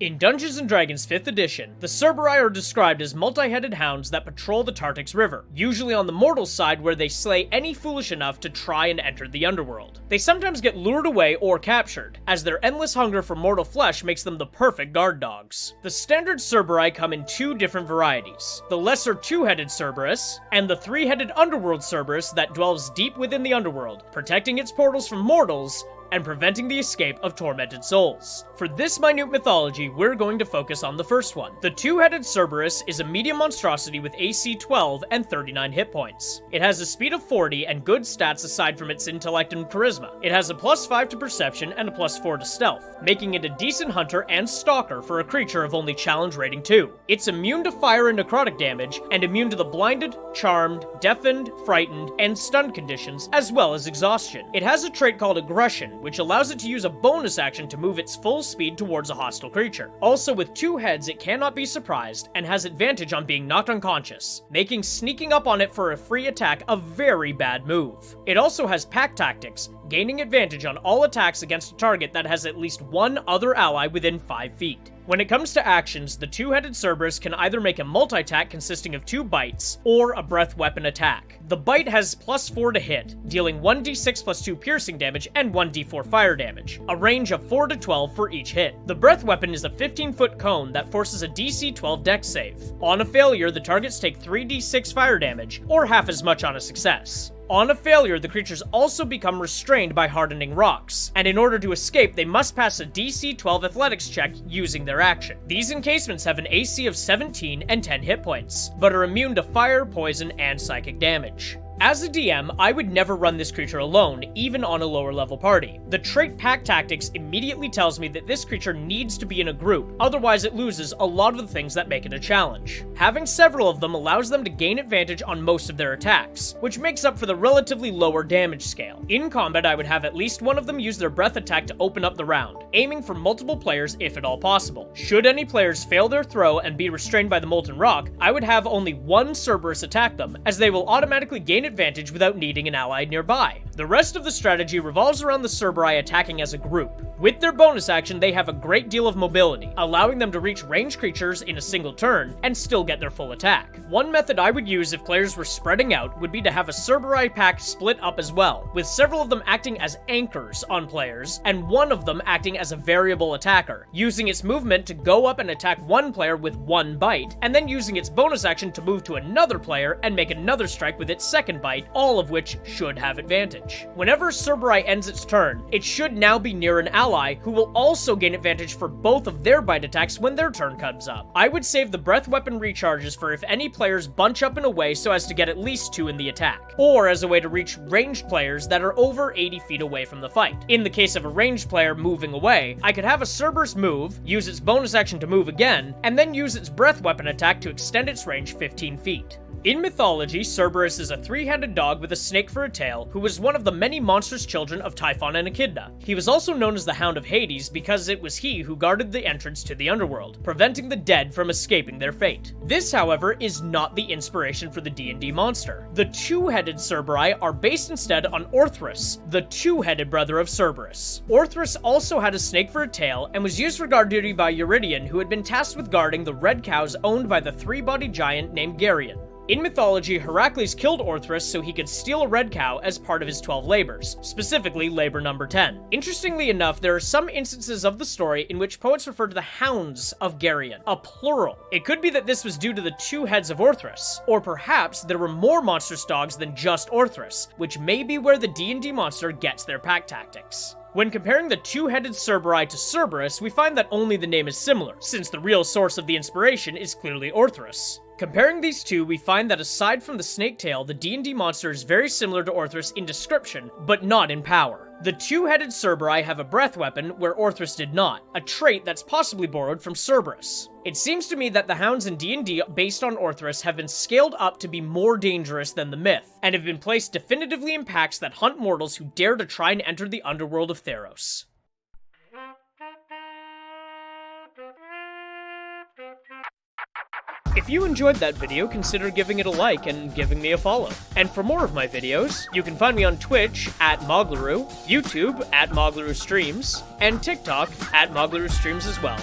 In Dungeons & Dragons 5th edition, the Cerberus are described as multi-headed hounds that patrol the Tartix River, usually on the mortal side where they slay any foolish enough to try and enter the underworld. They sometimes get lured away or captured, as their endless hunger for mortal flesh makes them the perfect guard dogs. The standard Cerberus come in two different varieties, the lesser two-headed Cerberus, and the three-headed underworld Cerberus that dwells deep within the underworld, protecting its portals from mortals, and preventing the escape of tormented souls. For this minute mythology, we're going to focus on the first one. The two-headed Cerberus is a medium monstrosity with AC 12 and 39 hit points. It has a speed of 40 and good stats aside from its intellect and charisma. It has a +5 to perception and a +4 to stealth, making it a decent hunter and stalker for a creature of only challenge rating 2. It's immune to fire and necrotic damage, and immune to the blinded, charmed, deafened, frightened, and stunned conditions, as well as exhaustion. It has a trait called aggression, which allows it to use a bonus action to move its full speed towards a hostile creature. Also, with two heads, it cannot be surprised, and has advantage on being knocked unconscious, making sneaking up on it for a free attack a very bad move. It also has pack tactics, gaining advantage on all attacks against a target that has at least one other ally within 5 feet. When it comes to actions, the two-headed Cerberus can either make a multi-attack consisting of 2 bites, or a breath weapon attack. The bite has +4 to hit, dealing 1d6 +2 piercing damage and 1d4 fire damage, a range of 4 to 12 for each hit. The breath weapon is a 15-foot cone that forces a DC 12 dex save. On a failure, the targets take 3d6 fire damage, or half as much on a success. On a failure, the creatures also become restrained by hardening rocks, and in order to escape, they must pass a DC 12 athletics check using their action. These encasements have an AC of 17 and 10 hit points, but are immune to fire, poison, and psychic damage. As a DM, I would never run this creature alone, even on a lower level party. The trait Pack Tactics immediately tells me that this creature needs to be in a group, otherwise it loses a lot of the things that make it a challenge. Having several of them allows them to gain advantage on most of their attacks, which makes up for the relatively lower damage scale. In combat, I would have at least one of them use their breath attack to open up the round, aiming for multiple players if at all possible. Should any players fail their throw and be restrained by the molten rock, I would have only one Cerberus attack them, as they will automatically gain advantage without needing an ally nearby. The rest of the strategy revolves around the Cerberus attacking as a group. With their bonus action, they have a great deal of mobility, allowing them to reach ranged creatures in a single turn and still get their full attack. One method I would use if players were spreading out would be to have a Cerberus pack split up as well, with several of them acting as anchors on players, and one of them acting as a variable attacker, using its movement to go up and attack one player with one bite, and then using its bonus action to move to another player and make another strike with its second bite, all of which should have advantage. Whenever Cerberus ends its turn, it should now be near an ally who will also gain advantage for both of their bite attacks when their turn comes up. I would save the breath weapon recharges for if any players bunch up in a way so as to get at least 2 in the attack, or as a way to reach ranged players that are over 80 feet away from the fight. In the case of a ranged player moving away, I could have a Cerberus move, use its bonus action to move again, and then use its breath weapon attack to extend its range 15 feet. In mythology, Cerberus is a 3-headed dog with a snake for a tail who was one of the many monstrous children of Typhon and Echidna. He was also known as the Hound of Hades because it was he who guarded the entrance to the underworld, preventing the dead from escaping their fate. This, however, is not the inspiration for the D&D monster. The two-headed Cerberus are based instead on Orthrus, the two-headed brother of Cerberus. Orthrus also had a snake for a tail and was used for guard duty by Eurydion, who had been tasked with guarding the red cows owned by the 3-bodied giant named Geryon. In mythology, Heracles killed Orthrus so he could steal a red cow as part of his 12 labors, specifically labor number 10. Interestingly enough, there are some instances of the story in which poets refer to the hounds of Geryon, a plural. It could be that this was due to the 2 heads of Orthrus, or perhaps there were more monstrous dogs than just Orthrus, which may be where the D&D monster gets their pack tactics. When comparing the two-headed Cerberus to Cerberus, we find that only the name is similar, since the real source of the inspiration is clearly Orthrus. Comparing these two, we find that aside from the snake tail, the D&D monster is very similar to Orthrus in description, but not in power. The two-headed Cerberus have a breath weapon, where Orthrus did not, a trait that's possibly borrowed from Cerberus. It seems to me that the hounds in D&D based on Orthrus have been scaled up to be more dangerous than the myth, and have been placed definitively in packs that hunt mortals who dare to try and enter the underworld of Theros. If you enjoyed that video, consider giving it a like and giving me a follow. And for more of my videos, you can find me on Twitch @Moglaroo, YouTube @Moglaroo Streams, and TikTok @Moglaroo Streams as well.